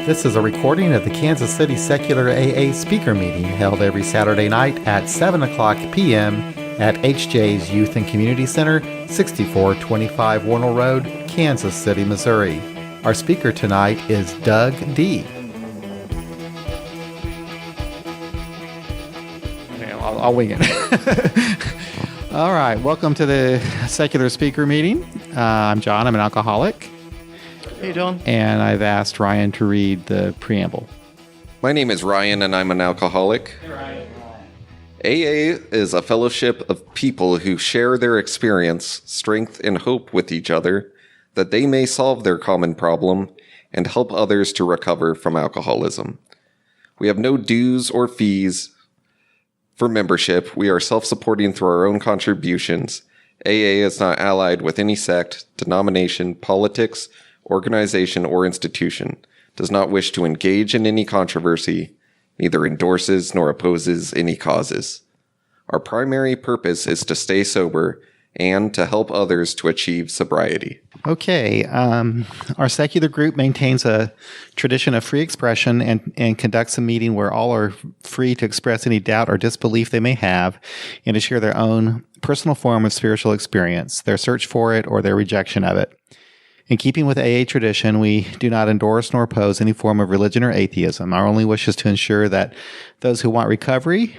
This is a recording of the Kansas City Secular AA speaker meeting held every Saturday night at 7 o'clock p.m. at HJ's Youth and Community Center, 6425 Warnell Road, Kansas City, Missouri. Our speaker tonight is Doug D. I'll wing it. All right, welcome to the Secular Speaker Meeting. I'm John, I'm an alcoholic. Hey, John. And I've asked Ryan to read the preamble. My name is Ryan, and I'm an alcoholic. Hey, Ryan. AA is a fellowship of people who share their experience, strength, and hope with each other, that they may solve their common problem and help others to recover from alcoholism. We have no dues or fees for membership. We are self-supporting through our own contributions. AA is not allied with any sect, denomination, politics, organization, or institution, does not wish to engage in any controversy, neither endorses nor opposes any causes. Our primary purpose is to stay sober and to help others to achieve sobriety. Okay, our secular group maintains a tradition of free expression and conducts a meeting where all are free to express any doubt or disbelief they may have and to share their own personal form of spiritual experience, their search for it, or their rejection of it. In keeping with AA tradition, we do not endorse nor oppose any form of religion or atheism. Our only wish is to ensure that those who want recovery,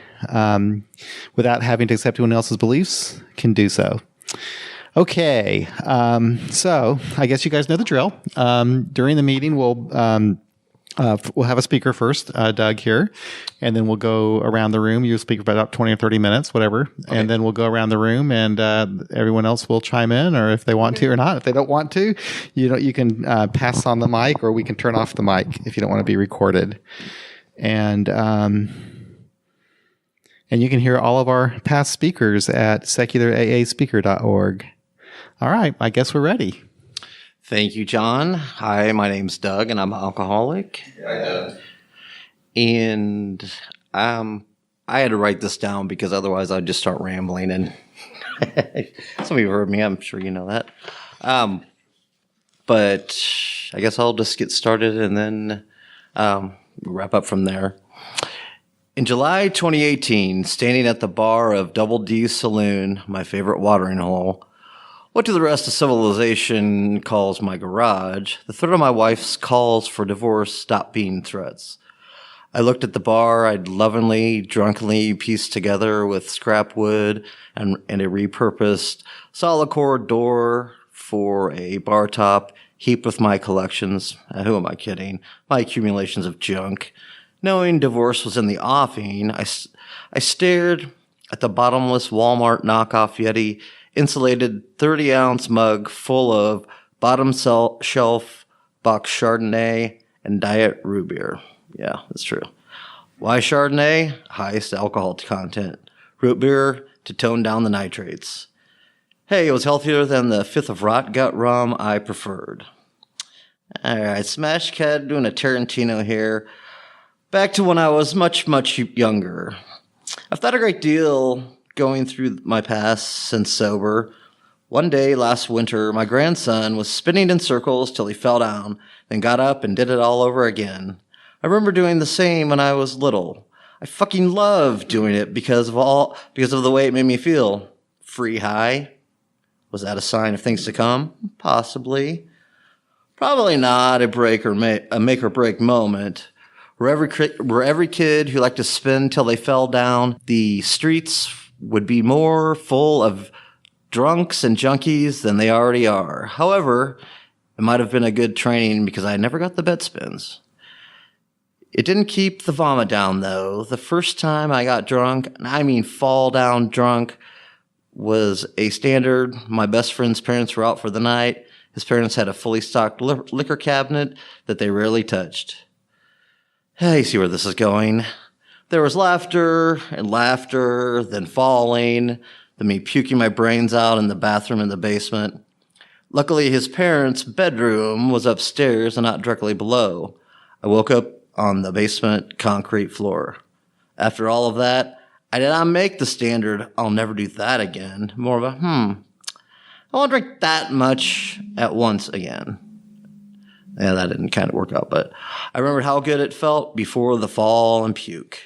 without having to accept anyone else's beliefs, can do so. Okay, so I guess you guys know the drill. During the meeting, we'll have a speaker first, Doug here, and then we'll go around the room. You speak for about 20 or 30 minutes, whatever, okay. And then we'll go around the room, and everyone else will chime in, or if they want to or not. If they don't want to, you can pass on the mic, or we can turn off the mic if you don't want to be recorded. And you can hear all of our past speakers at secularaaspeaker.org. All right, I guess we're ready. Thank you, John. Hi, my name's Doug, and I'm an alcoholic. Hi, Doug. And I had to write this down because otherwise I'd just start rambling. And some of you heard me. I'm sure you know that. But I guess I'll just get started and then wrap up from there. In July 2018, standing at the bar of Double D's Saloon, my favorite watering hole, what to the rest of civilization calls my garage, the threat of my wife's calls for divorce stopped being threats. I looked at the bar I'd lovingly, drunkenly pieced together with scrap wood and a repurposed solid core door for a bar top heaped with my collections. Who am I kidding? My accumulations of junk. Knowing divorce was in the offing, I stared at the bottomless Walmart knockoff Yeti insulated 30-ounce mug full of bottom shelf box Chardonnay and diet root beer. Yeah, that's true. Why Chardonnay? Highest alcohol content. Root beer to tone down the nitrates. Hey, it was healthier than the fifth of rot gut rum I preferred. All right, Smash Cat doing a Tarantino here. Back to when I was much, much younger. I've thought a great deal going through my past since sober. One day last winter, my grandson was spinning in circles till he fell down, then got up and did it all over again. I remember doing the same when I was little. I fucking loved doing it because of the way it made me feel. Free high? Was that a sign of things to come? Possibly. Probably not a make or break moment. Where every kid who liked to spin till they fell down, the streets would be more full of drunks and junkies than they already are. However, it might have been a good training because I never got the bed spins. It didn't keep the vomit down, though. The first time I got drunk, and I mean fall down drunk, was a standard. My best friend's parents were out for the night. His parents had a fully stocked liquor cabinet that they rarely touched. You see where this is going. There was laughter and laughter, then falling, then me puking my brains out in the bathroom in the basement. Luckily, his parents' bedroom was upstairs and not directly below. I woke up on the basement concrete floor. After all of that, I did not make the standard, I'll never do that again. More of a, I won't drink that much at once again. And that didn't kind of work out, but I remembered how good it felt before the fall and puke.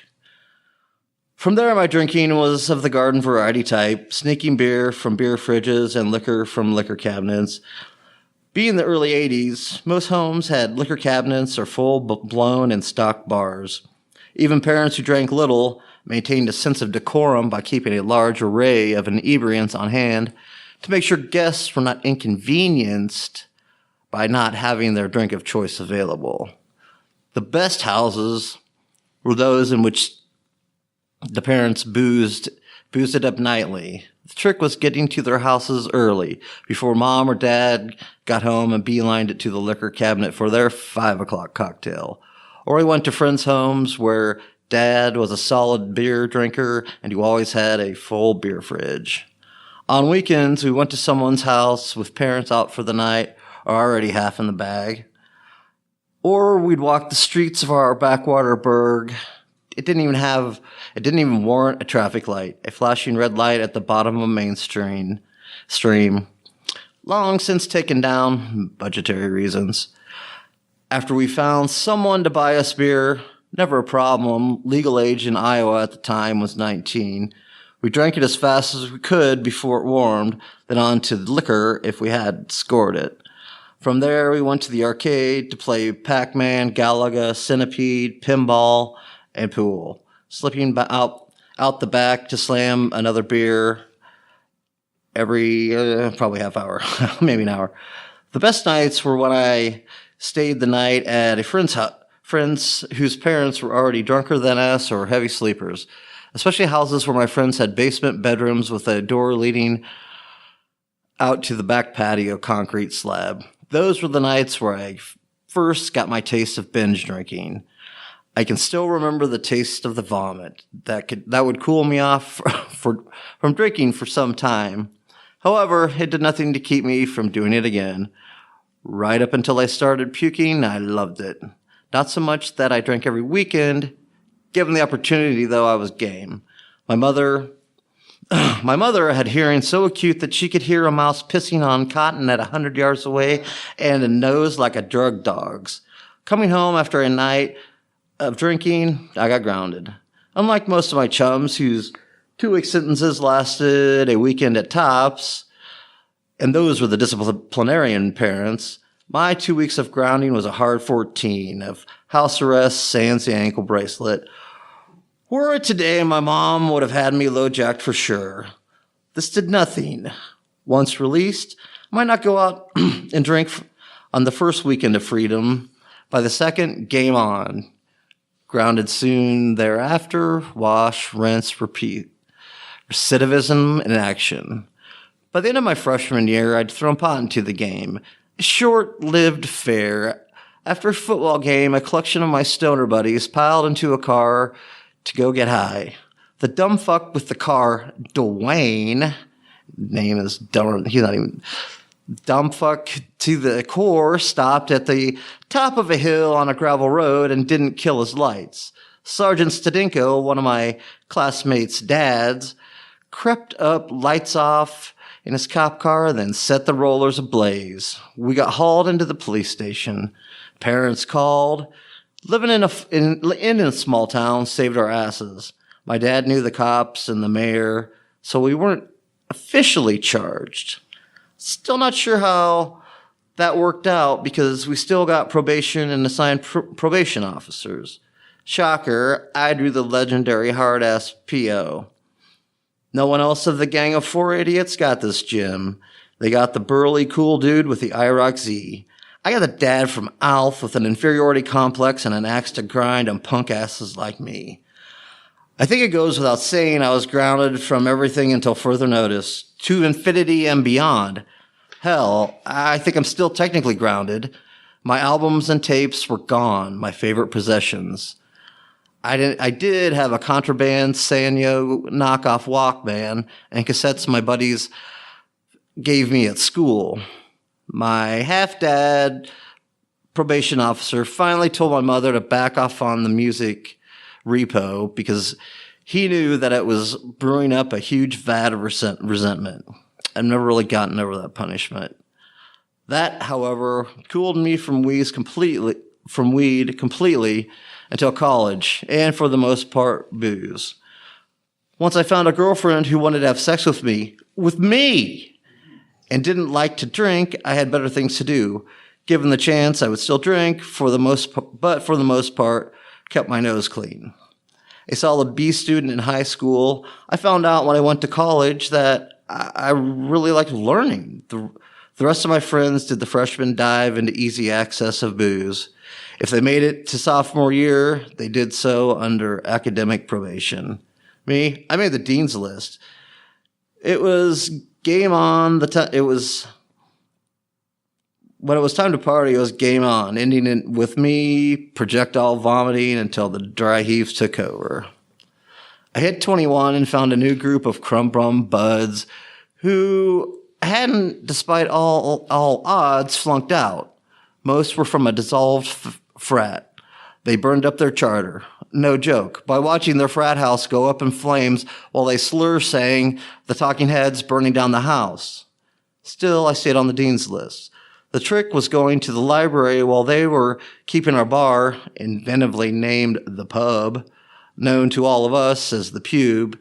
From there, my drinking was of the garden variety type, sneaking beer from beer fridges and liquor from liquor cabinets. Being the early 80s, most homes had liquor cabinets or full-blown and stocked bars. Even parents who drank little maintained a sense of decorum by keeping a large array of inebriants on hand to make sure guests were not inconvenienced by not having their drink of choice available. The best houses were those in which the parents boozed it up nightly. The trick was getting to their houses early, before mom or dad got home and beelined it to the liquor cabinet for their 5 o'clock cocktail. Or we went to friends' homes where dad was a solid beer drinker and you always had a full beer fridge. On weekends, we went to someone's house with parents out for the night or already half in the bag. Or we'd walk the streets of our backwater burg. It didn't even warrant a traffic light, a flashing red light at the bottom of a main stream. Long since taken down, budgetary reasons. After we found someone to buy us beer, never a problem. Legal age in Iowa at the time was 19. We drank it as fast as we could before it warmed, then on to the liquor if we had scored it. From there, we went to the arcade to play Pac-Man, Galaga, Centipede, pinball, and pool, slipping out the back to slam another beer every probably half hour, maybe an hour. The best nights were when I stayed the night at a friends whose parents were already drunker than us or heavy sleepers, especially houses where my friends had basement bedrooms with a door leading out to the back patio concrete slab. Those were the nights where I first got my taste of binge drinking. I can still remember the taste of the vomit that would cool me off from drinking for some time. However, it did nothing to keep me from doing it again. Right up until I started puking, I loved it. Not so much that I drank every weekend. Given the opportunity, though, I was game. My mother had hearing so acute that she could hear a mouse pissing on cotton at 100 yards away and a nose like a drug dog's. Coming home after a night of drinking, I got grounded. Unlike most of my chums whose 2-week sentences lasted a weekend at tops, and those were the disciplinarian parents, my 2 weeks of grounding was a hard 14 of house arrest, sans the ankle bracelet. Were it today, my mom would have had me low-jacked for sure. This did nothing. Once released, I might not go out and drink on the first weekend of freedom. By the second, game on. Grounded soon thereafter, wash, rinse, repeat. Recidivism in action. By the end of my freshman year, I'd thrown pot into the game. A short-lived affair. After a football game, a collection of my stoner buddies piled into a car to go get high. The dumb fuck with the car, Dwayne, name is dumber, he's not even... Dumb fuck to the core stopped at the top of a hill on a gravel road and didn't kill his lights. Sergeant Stadinko, one of my classmates' dads, crept up, lights off in his cop car, then set the rollers ablaze. We got hauled into the police station. Parents called. Living in a small town saved our asses. My dad knew the cops and the mayor, so we weren't officially charged. Still not sure how that worked out because we still got probation and assigned probation officers. Shocker, I drew the legendary hard-ass PO. No one else of the gang of 4 idiots got this gym. They got the burly, cool dude with the IROC Z. I got the dad from Alf with an inferiority complex and an axe to grind on punk asses like me. I think it goes without saying I was grounded from everything until further notice, to infinity and beyond. Hell, I think I'm still technically grounded. My albums and tapes were gone, my favorite possessions. I did have a contraband Sanyo knockoff Walkman and cassettes my buddies gave me at school. My half-dad probation officer finally told my mother to back off on the music repo because he knew that it was brewing up a huge vat of resentment. I've never really gotten over that punishment. That, however, cooled me from weed completely until college, and for the most part, booze. Once I found a girlfriend who wanted to have sex with me, and didn't like to drink, I had better things to do. Given the chance, I would still drink, but for the most part, kept my nose clean. A solid B student in high school, I found out when I went to college that I really liked learning. The rest of my friends did the freshman dive into easy access of booze. If they made it to sophomore year, they did so under academic probation. Me, I made the dean's list. It was game on. When it was time to party, it was game on, ending it with me projectile vomiting until the dry heaves took over. I hit 21 and found a new group of crumb-bum buds who hadn't, despite all odds, flunked out. Most were from a dissolved frat. They burned up their charter. No joke. By watching their frat house go up in flames while they slur saying the talking heads burning down the house. Still, I stayed on the dean's list. The trick was going to the library while they were keeping our bar, inventively named the Pub, known to all of us as the Pube,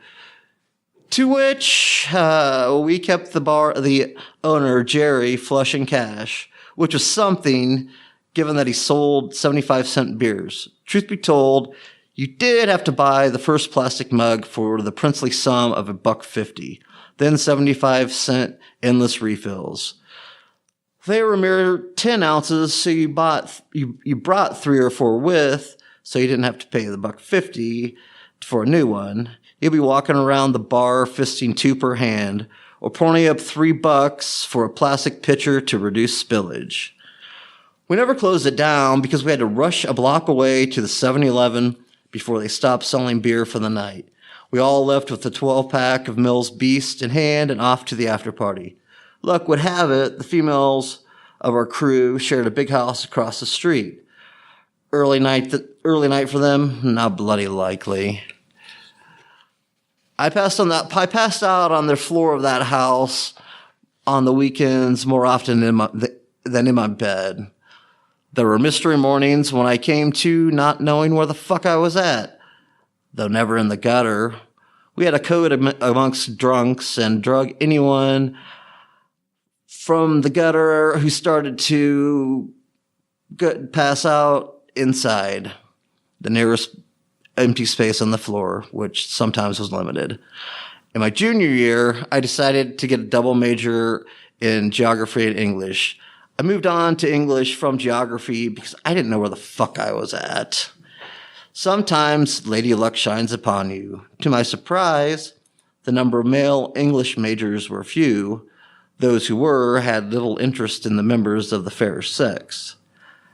to which we kept the owner, Jerry, flush in cash, which was something given that he sold 75-cent beers. Truth be told, you did have to buy the first plastic mug for the princely sum of $1.50, then 75-cent endless refills. They were mere 10 ounces, so you brought 3 or 4 with, so you didn't have to pay the $1.50 for a new one. You'll be walking around the bar fisting 2 per hand, or ponying up $3 for a plastic pitcher to reduce spillage. We never closed it down because we had to rush a block away to the 7-Eleven before they stopped selling beer for the night. We all left with a 12-pack of Mills Beast in hand and off to the after party. Luck would have it, the females of our crew shared a big house across the street. Early night for them, not bloody likely. I passed out on the floor of that house on the weekends more often than in my bed. There were mystery mornings when I came to not knowing where the fuck I was at, though never in the gutter. We had a code amongst drunks and drug anyone from the gutter who started to pass out inside the nearest empty space on the floor, which sometimes was limited. In my junior year, I decided to get a double major in geography and English. I moved on to English from geography because I didn't know where the fuck I was at. Sometimes Lady Luck shines upon you. To my surprise, the number of male English majors were few. Those who were had little interest in the members of the fairer sex.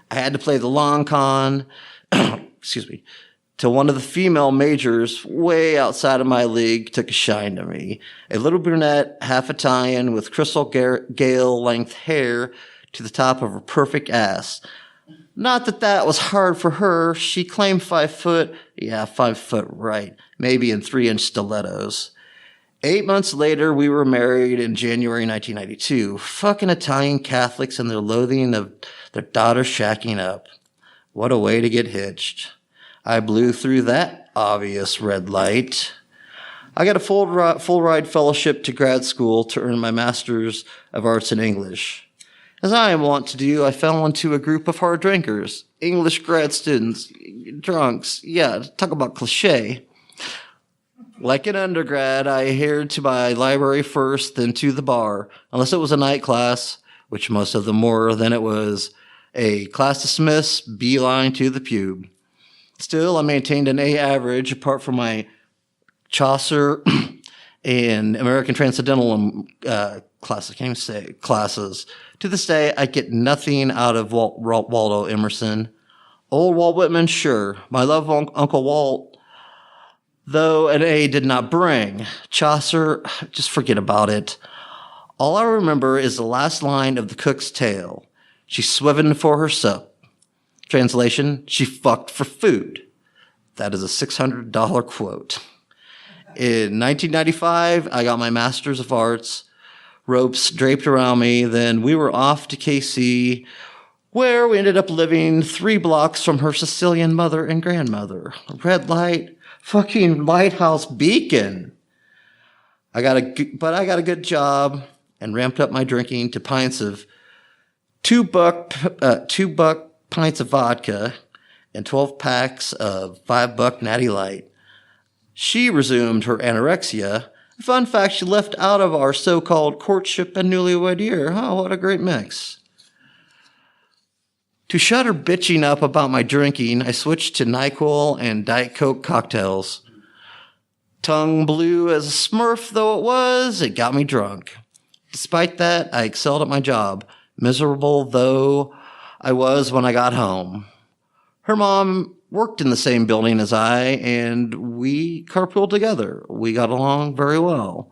I had to play the long con, till one of the female majors way outside of my league took a shine to me. A little brunette, half Italian, with crystal gale-length hair to the top of her perfect ass. Not that was hard for her. She claimed 5 foot. Yeah, 5 foot right. Maybe in 3-inch stilettos. 8 months later, we were married in January 1992. Fucking Italian Catholics and their loathing of their daughter shacking up. What a way to get hitched. I blew through that obvious red light. I got a full ride fellowship to grad school to earn my Master's of Arts in English. As I am wont to do, I fell into a group of hard drinkers, English grad students, drunks. Yeah, talk about cliche. Like an undergrad, I adhered to my library first, then to the bar, unless it was a night class, which most of them were. Then it was a class dismissed, beeline to the pube. Still, I maintained an A average apart from my Chaucer and American Transcendental classes. To this day, I get nothing out of Waldo Emerson. Old Walt Whitman, sure. My love of Uncle Walt, though an A did not bring. Chaucer, just forget about it. All I remember is the last line of The Cook's Tale. She swiven for her sup. Translation, she fucked for food. That is a $600 quote. In 1995, I got my Master's of Arts, ropes draped around me. Then we were off to KC, where we ended up living 3 blocks from her Sicilian mother and grandmother. Red light, fucking lighthouse beacon. I got a good job and ramped up my drinking to pints of $2 pints of vodka and 12 packs of $5 Natty Light. She resumed her anorexia. Fun fact, she left out of our so-called courtship and newlywed year. Oh, what a great mix. To shut her bitching up about my drinking, I switched to NyQuil and Diet Coke cocktails. Tongue blue as a Smurf though it was, it got me drunk. Despite that, I excelled at my job, miserable though I was when I got home. Her mom worked in the same building as I, and we carpooled together. We got along very well.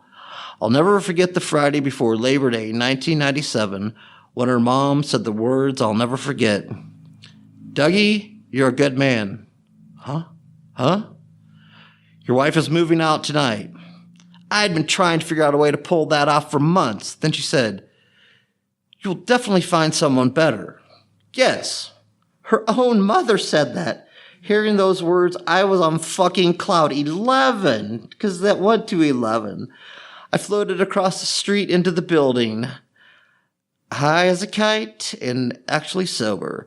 I'll never forget the Friday before Labor Day, 1997, when her mom said the words I'll never forget. "Dougie, you're a good man." Huh? "Your wife is moving out tonight." I had been trying to figure out a way to pull that off for months. Then she said, "You'll definitely find someone better." Yes, her own mother said that. Hearing those words, I was on fucking cloud 11, because that went to 11. I floated across the street into the building, high as a kite and actually sober.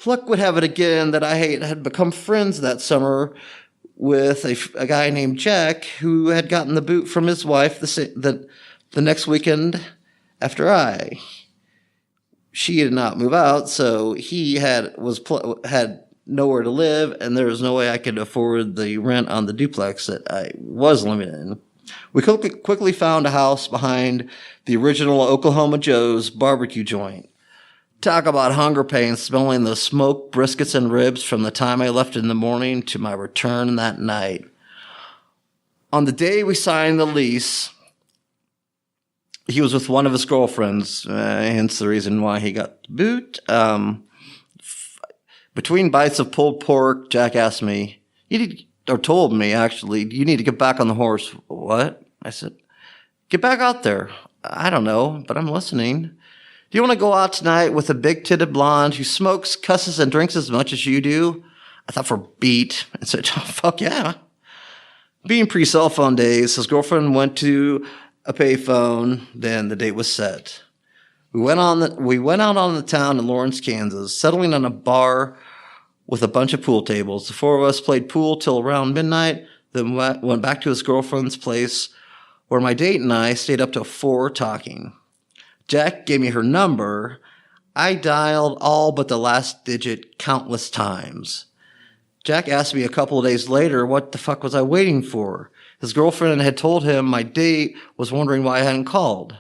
Luck would have it again that I had become friends that summer with a guy named Jack, who had gotten the boot from his wife the next weekend after I. She did not move out, so he had nowhere to live, and there was no way I could afford the rent on the duplex that I was living in. We quickly found a house behind the original Oklahoma Joe's barbecue joint. Talk about hunger pains, smelling the smoked briskets and ribs from the time I left in the morning to my return that night. On the day we signed the lease, he was with one of his girlfriends, hence the reason why he got the boot. Between bites of pulled pork, Jack asked me, told me, actually, "You need to get back on the horse." "What?" I said, "Get back out there." "I don't know, but I'm listening." "Do you want to go out tonight with a big-titted blonde who smokes, cusses, and drinks as much as you do?" I thought for beat and said, "Oh, fuck yeah." Being pre-cell phone days, his girlfriend went to a payphone. Then the date was set. We went out on the town in Lawrence, Kansas, settling on a bar with a bunch of pool tables. The 4 of us played pool till around midnight, then went back to his girlfriend's place, where my date and I stayed up till 4 talking. Jack gave me her number. I dialed all but the last digit countless times. Jack asked me a couple of days later what the fuck was I waiting for. His girlfriend had told him my date was wondering why I hadn't called.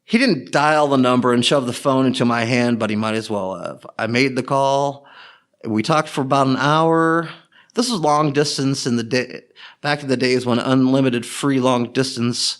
He didn't dial the number and shove the phone into my hand, but he might as well have. I made the call. We talked for about an hour. This was long distance back in the days when unlimited free long distance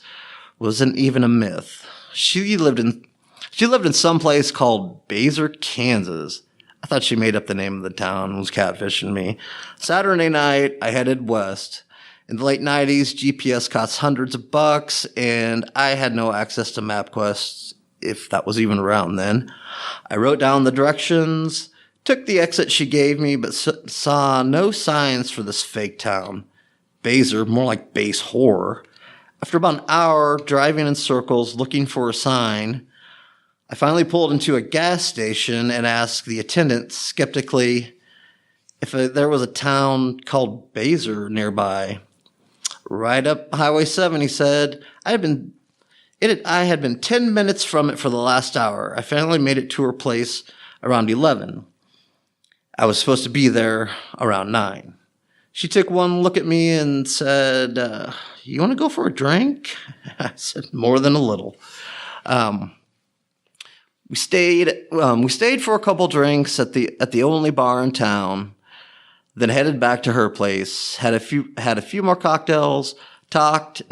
wasn't even a myth. She lived in some place called Baser, Kansas. I thought she made up the name of the town and was catfishing me. Saturday night, I headed west. In the late 90s, GPS cost hundreds of bucks, and I had no access to MapQuest, if that was even around then. I wrote down the directions, took the exit she gave me, but saw no signs for this fake town. Baser, more like base horror. After about an hour driving in circles looking for a sign, I finally pulled into a gas station and asked the attendant skeptically if there was a town called Baser nearby. "Right up Highway 7, he said. I had been 10 minutes from it for the last hour. I finally made it to her place around 11. I was supposed to be there around 9. She took one look at me and said, "You want to go for a drink?" I said, "More than a little." We stayed for a couple drinks at the only bar in town, then headed back to her place. Had a few more cocktails, talked.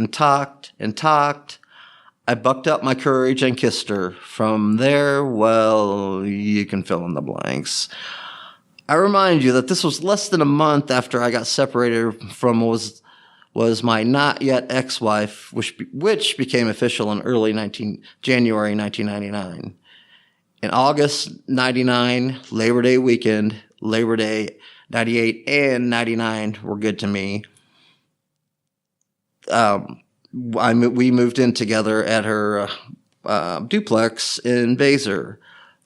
I bucked up my courage and kissed her. From there, well, you can fill in the blanks. I remind you that this was less than a month after I got separated from what was my not yet ex-wife, which became official in January 1999. In August 99, Labor Day weekend, Labor Day 98 and 99 were good to me. We moved in together at her duplex in Basel.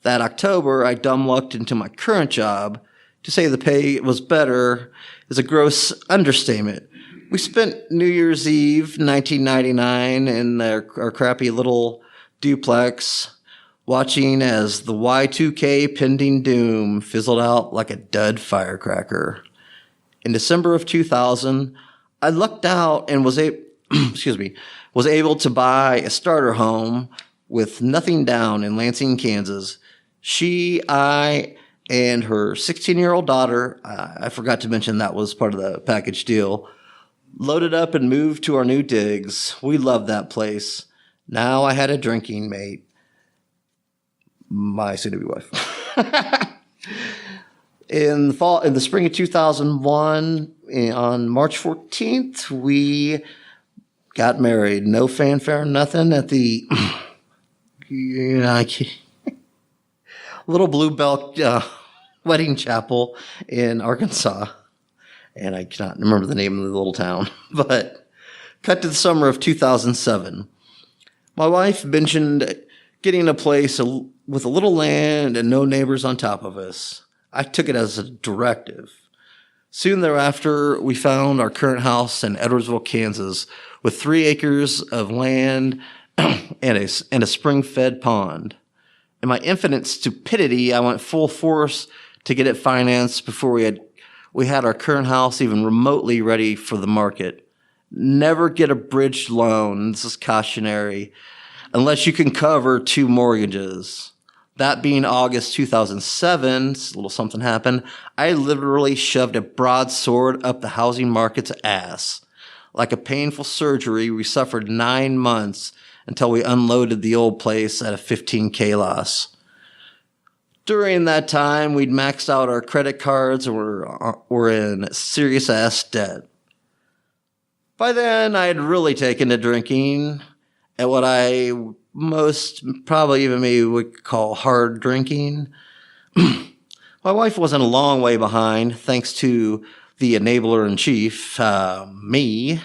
That October, I dumb-lucked into my current job. To say the pay was better is a gross understatement. We spent New Year's Eve 1999 in our crappy little duplex, watching as the Y2K pending doom fizzled out like a dud firecracker. In December of 2000, I lucked out and was able to buy a starter home with nothing down in Lansing, Kansas. I, and her 16-year-old daughter, I forgot to mention that was part of the package deal, loaded up and moved to our new digs. We loved that place. Now I had a drinking mate. My soon-to-be wife. In the spring of 2001, on March 14th, we got married. No fanfare, nothing at the Little Blue Bell wedding chapel in Arkansas. And I cannot remember the name of the little town. But cut to the summer of 2007. My wife mentioned getting a place with a little land and no neighbors on top of us. I took it as a directive. Soon thereafter, we found our current house in Edwardsville, Kansas, with 3 acres of land and a spring-fed pond. In my infinite stupidity, I went full force to get it financed before we had our current house even remotely ready for the market. Never get a bridge loan. This is cautionary. Unless you can cover 2 mortgages. That being August 2007, a little something happened. I literally shoved a broadsword up the housing market's ass. Like a painful surgery, we suffered 9 months until we unloaded the old place at a $15K loss. During that time, we'd maxed out our credit cards and were in serious ass debt. By then, I had really taken to drinking at what I most probably even maybe would call hard drinking. My wife wasn't a long way behind, thanks to the enabler-in-chief, me.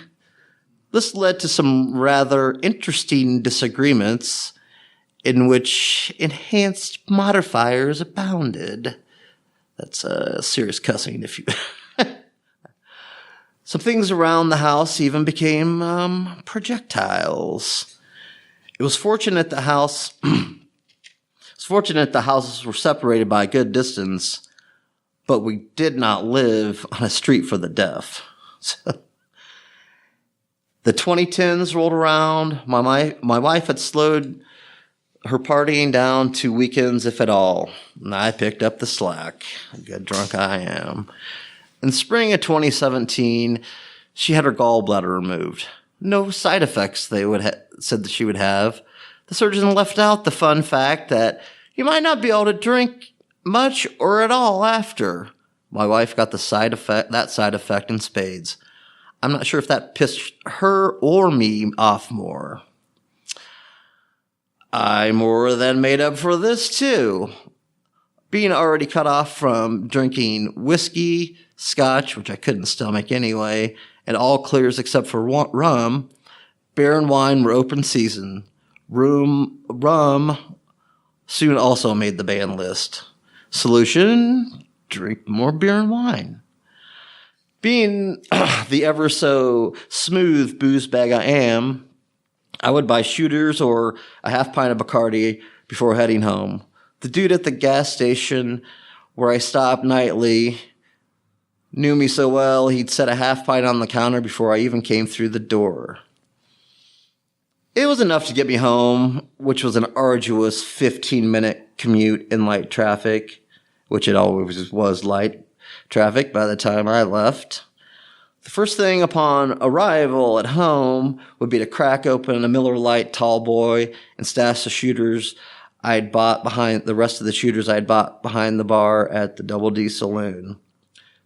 This led to some rather interesting disagreements in which enhanced modifiers abounded. That's serious cussing if you... Some things around the house even became projectiles. It was fortunate the houses were separated by a good distance, but we did not live on a street for the deaf. So, the 2010s rolled around. My wife had slowed her partying down to weekends, if at all, and I picked up the slack. Good drunk I am. In the spring of 2017, she had her gallbladder removed. No side effects they said that she would have. The surgeon left out the fun fact that you might not be able to drink much or at all after. My wife got that side effect in spades. I'm not sure if that pissed her or me off more. I more than made up for this too. Being already cut off from drinking whiskey, scotch, which I couldn't stomach anyway, and all clears except for rum, beer and wine were open season. Rum soon also made the ban list. Solution, drink more beer and wine. Being the ever so smooth booze bag I am, I would buy shooters or a half pint of Bacardi before heading home. The dude at the gas station where I stopped nightly knew me so well, he'd set a half pint on the counter before I even came through the door. It was enough to get me home, which was an arduous 15-minute commute in light traffic, which it always was light traffic by the time I left. The first thing upon arrival at home would be to crack open a Miller Lite tall boy and stash the shooters I'd bought behind the bar at the Double D Saloon.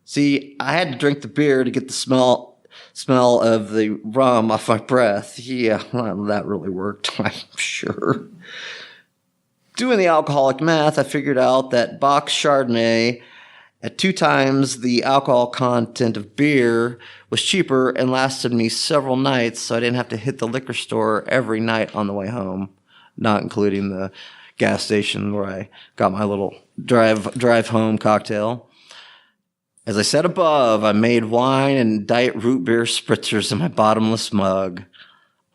See, I had to drink the beer to get the smell smell of the rum off my breath. Yeah, well, that really worked, I'm sure. Doing the alcoholic math, I figured out that box Chardonnay at 2 times the alcohol content of beer was cheaper and lasted me several nights, so I didn't have to hit the liquor store every night on the way home, not including the gas station where I got my little drive home cocktail. As I said above, I made wine and diet root beer spritzers in my bottomless mug.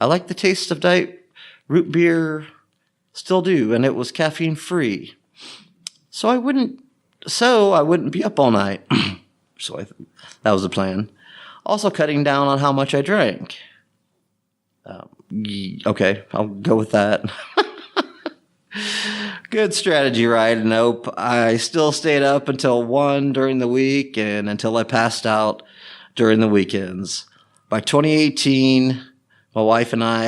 I like the taste of diet root beer, still do, and it was caffeine free. So I wouldn't be up all night. That was the plan. Also cutting down on how much I drank. Okay, I'll go with that. Good strategy, right? Nope. I still stayed up until 1 during the week and until I passed out during the weekends. By 2018, my wife and I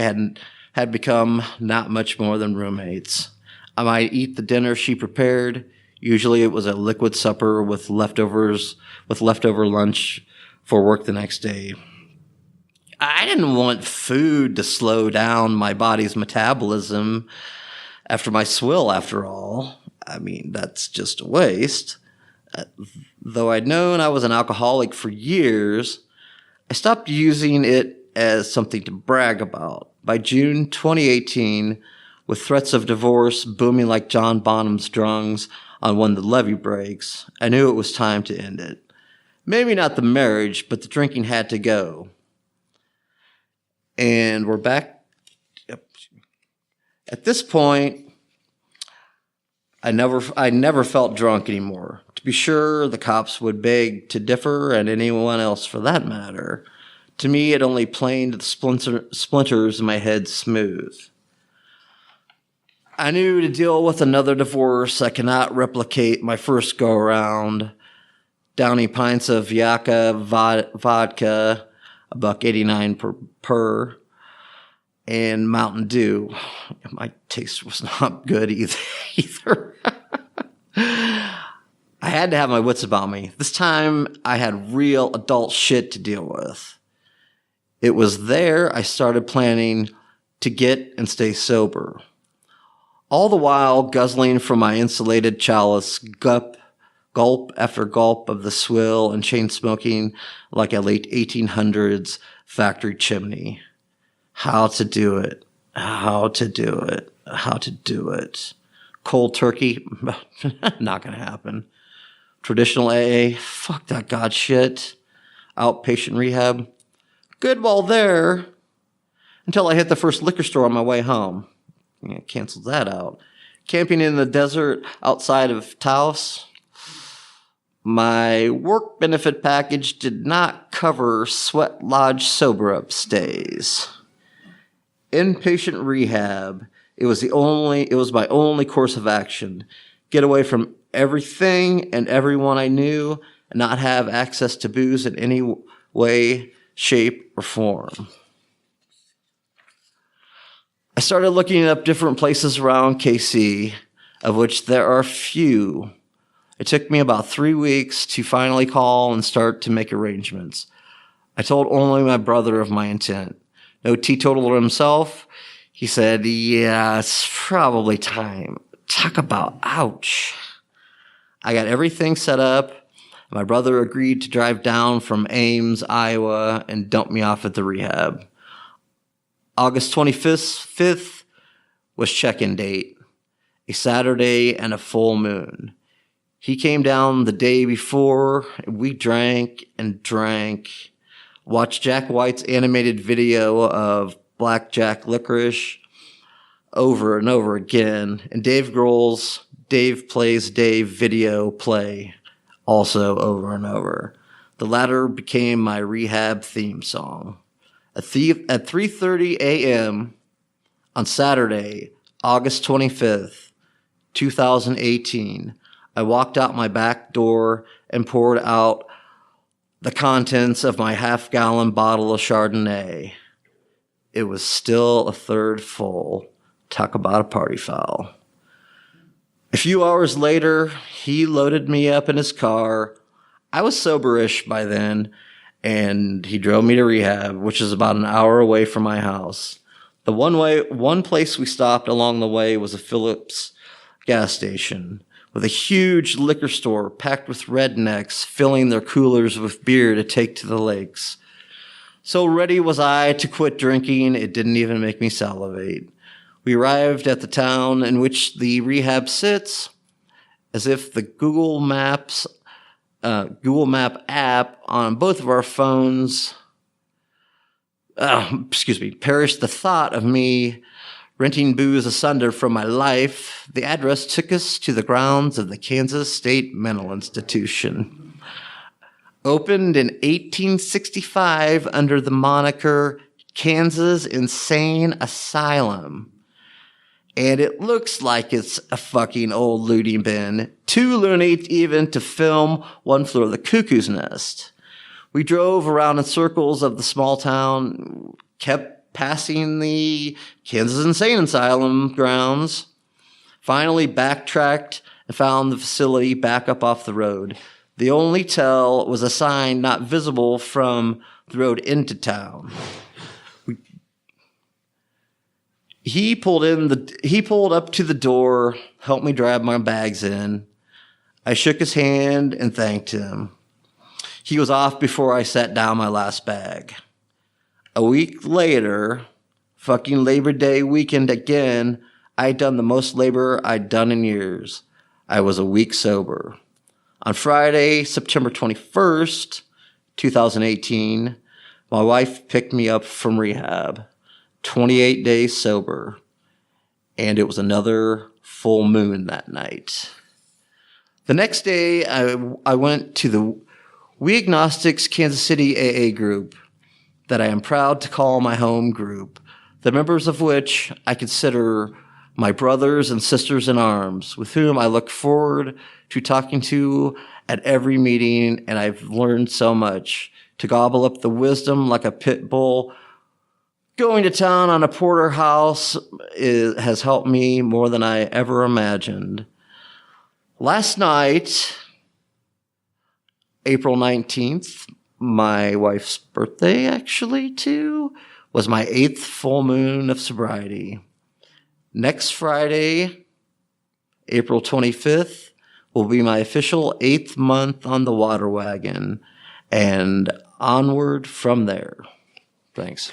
had become not much more than roommates. I might eat the dinner she prepared. Usually it was a liquid supper with leftover lunch for work the next day. I didn't want food to slow down my body's metabolism after my swill, after all. I mean, that's just a waste. Though I'd known I was an alcoholic for years, I stopped using it as something to brag about. By June 2018, with threats of divorce booming like John Bonham's drums on when the levee breaks, I knew it was time to end it. Maybe not the marriage, but the drinking had to go. And we're back. At this point, I never felt drunk anymore. To be sure, the cops would beg to differ, and anyone else for that matter. To me, it only planed the splinters in my head smooth. I knew to deal with another divorce, I cannot replicate my first go-around, downing pints of Yaka vodka, $1.89 per, and Mountain Dew. My taste was not good either. I had to have my wits about me. This time, I had real adult shit to deal with. It was there I started planning to get and stay sober. All the while guzzling from my insulated chalice, gulp after gulp of the swill and chain smoking like a late 1800s factory chimney. How to do it. Cold turkey, not gonna happen. Traditional AA, fuck that god shit. Outpatient rehab, good while there, until I hit the first liquor store on my way home. Yeah, canceled that out. Camping in the desert outside of Taos. My work benefit package did not cover sweat lodge sober-up stays. Inpatient rehab. It was my only course of action. Get away from everything and everyone I knew and not have access to booze in any way, shape, or form. I started looking up different places around KC, of which there are few. It took me about 3 weeks to finally call and start to make arrangements. I told only my brother of my intent. No teetotaler himself. He said, yeah, it's probably time. Talk about ouch. I got everything set up. My brother agreed to drive down from Ames, Iowa, and dump me off at the rehab. August 25th was check-in date, a Saturday and a full moon. He came down the day before, and we drank and drank, watched Jack White's animated video of Blackjack Licorice over and over again, and Dave Grohl's Dave Plays Dave video play also over and over. The latter became my rehab theme song. At 3:30 a.m. on Saturday, August 25th, 2018, I walked out my back door and poured out the contents of my half-gallon bottle of Chardonnay. It was still a third full. Talk about a party foul. A few hours later, he loaded me up in his car. I was soberish by then, and he drove me to rehab, which is about an hour away from my house. The one place we stopped along the way was a Phillips gas station with a huge liquor store packed with rednecks filling their coolers with beer to take to the lakes. So ready was I to quit drinking, it didn't even make me salivate. We arrived at the town in which the rehab sits, as if the Google Map app on both of our phones, perished the thought of me renting booze asunder from my life. The address took us to the grounds of the Kansas State Mental Institution. Opened in 1865 under the moniker Kansas Insane Asylum. And it looks like it's a fucking old looting bin. Too loony even to film One Flew Over the Cuckoo's Nest. We drove around in circles of the small town, kept passing the Kansas Insane Asylum grounds, finally backtracked and found the facility back up off the road. The only tell was a sign not visible from the road into town. He pulled up to the door, helped me drive my bags in. I shook his hand and thanked him. He was off before I sat down my last bag. A week later, fucking Labor Day weekend again, I'd done the most labor I'd done in years. I was a week sober. On Friday, September 21st, 2018, my wife picked me up from rehab. 28 days sober, and it was another full moon that night. The next day, I went to the We Agnostics Kansas City AA group that I am proud to call my home group, the members of which I consider my brothers and sisters in arms, with whom I look forward to talking to at every meeting, and I've learned so much. To gobble up the wisdom like a pit bull, going to town on a porterhouse has helped me more than I ever imagined. Last night, April 19th, my wife's birthday actually too, was my 8th full moon of sobriety. Next Friday, April 25th, will be my official 8th month on the water wagon, and onward from there. Thanks.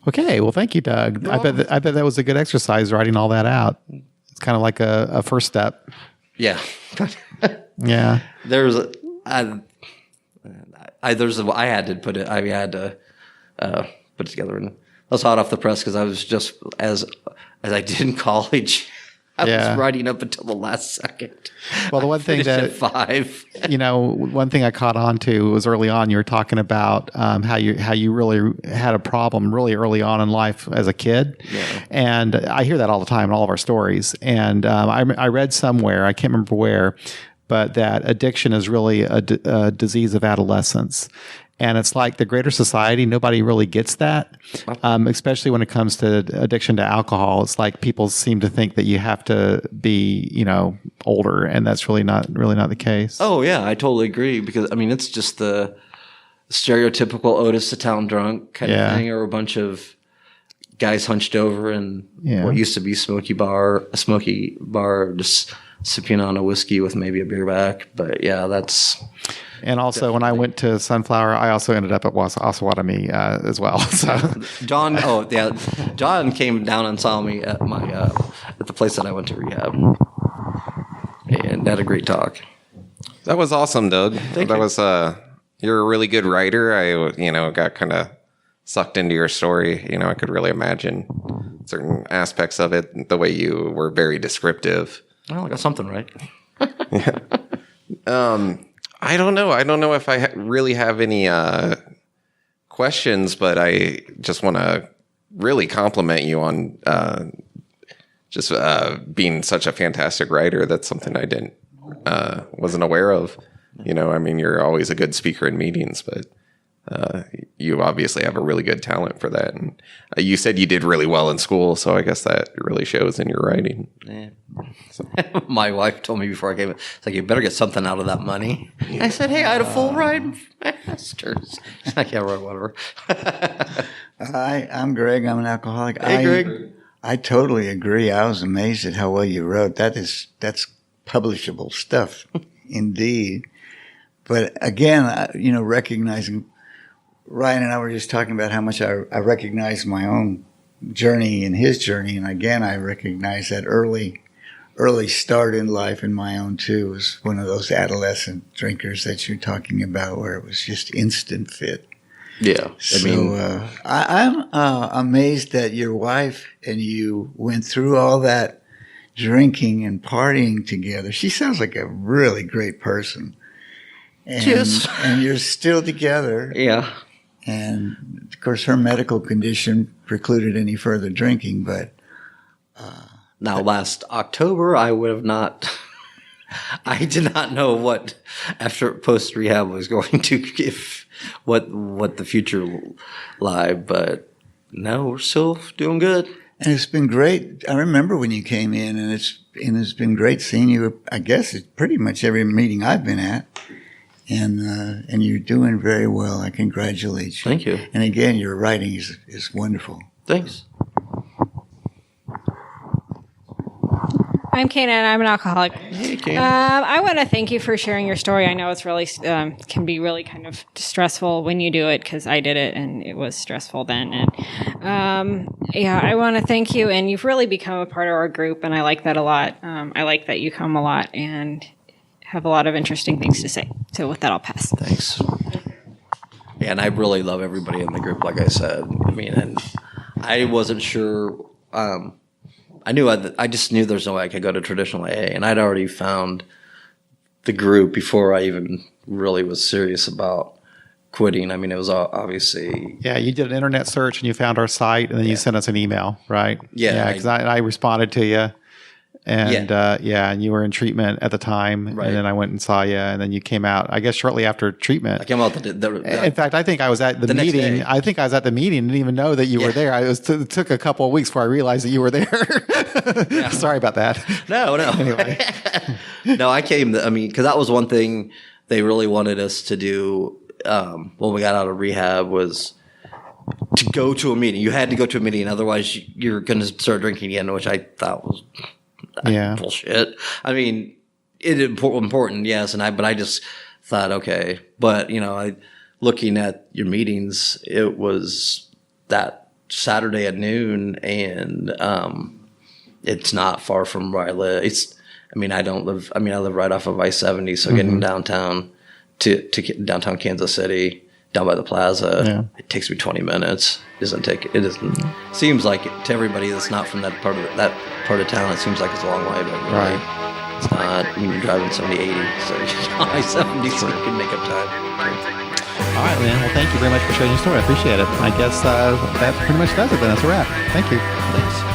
Okay, well, thank you, Doug. I bet that was a good exercise writing all that out. It's kind of like a first step. Yeah. Yeah. I had to put it together, and I was hot off the press because I was just as I did in college. I was writing up until the last second. Well, the one thing that at 5, one thing I caught on to was early on. You were talking about how you really had a problem really early on in life as a kid, and I hear that all the time in all of our stories. And I read somewhere, I can't remember where, but that addiction is really a disease of adolescence. And it's like the greater society, nobody really gets that, especially when it comes to addiction to alcohol. It's like people seem to think that you have to be, older, and that's really not the case. Oh, yeah, I totally agree, because, it's just the stereotypical Otis the Town Drunk kind of thing, or a bunch of guys hunched over in what used to be a smoky bar, just sipping on a whiskey with maybe a beer back. But, yeah, that's... And also, definitely. When I went to Sunflower, I also ended up at Osawatomie as well. So John came down and saw me at the place that I went to rehab, and had a great talk. That was awesome, Doug. Thank you. You're a really good writer. I got kind of sucked into your story. I could really imagine certain aspects of it. The way you were very descriptive. Well, I got something right. Yeah. I don't know. I don't know if I really have any questions, but I just want to really compliment you on just being such a fantastic writer. That's something I wasn't aware of. You're always a good speaker in meetings, but you obviously have a really good talent for that. And you said you did really well in school, so I guess that really shows in your writing. Yeah. My wife told me before I came, it's like, you better get something out of that money. Yeah. I said, hey, I had a full ride master's. She's like, yeah, right, whatever. I'm Greg. I'm an alcoholic. Hey, Greg. I totally agree. I was amazed at how well you wrote. That's publishable stuff, indeed. But again, recognizing, Ryan and I were just talking about how much I recognize my own journey and his journey. And again, I recognize that early start in life in my own too was one of those adolescent drinkers that you're talking about where it was just instant fit. Yeah. I'm amazed that your wife and you went through all that drinking and partying together. She sounds like a really great person. And you're still together. Yeah. And of course, her medical condition precluded any further drinking. But now, last October, I would have not. I did not know what after post rehab was going to give, what the future lied. But no, we're still doing good. And it's been great. I remember when you came in, and it's been great seeing you. I guess it's pretty much every meeting I've been at. And you're doing very well. I congratulate you. Thank you. And again, your writing is wonderful. Thanks. I'm Kate, and I'm an alcoholic. Hey, Kate. I want to thank you for sharing your story. I know it's really can be really kind of stressful when you do it because I did it and it was stressful then. And I want to thank you. And you've really become a part of our group, and I like that a lot. I like that you come a lot and have a lot of interesting things to say. So with that, I'll pass. Thanks. Yeah, and I really love everybody in the group, like I said. I mean, and I wasn't sure. I just knew there's no way I could go to traditional AA, and I'd already found the group before I even really was serious about quitting. I mean, it was obviously. Yeah, you did an internet search and you found our site, and then you sent us an email, right? Yeah. Because I responded to you. And and you were in treatment at the time, right. And then I went and saw you, and then you came out. I guess shortly after treatment. I came out. In fact, I think I was at the meeting. I think I was at the meeting. Didn't even know that you were there. It took a couple of weeks before I realized that you were there. Sorry about that. No. Anyway, no, I came. Because that was one thing they really wanted us to do when we got out of rehab was to go to a meeting. You had to go to a meeting, otherwise you're going to start drinking again, which I thought was. Bullshit. I mean, it important, yes, but I just thought, okay, but looking at your meetings, it was that Saturday at noon, and it's not far from where I live. I live right off of I-70, so getting downtown to downtown Kansas City, down by the plaza, it takes me 20 minutes. Seems like to everybody that's not from that part of town, it seems like it's a long way, but right. It's not. You're driving 70, 80, so on I-70, so you can make up time. All right, man. Well, thank you very much for sharing your story. I appreciate it. I guess that pretty much does it then. That's a wrap. Thank you. Thanks.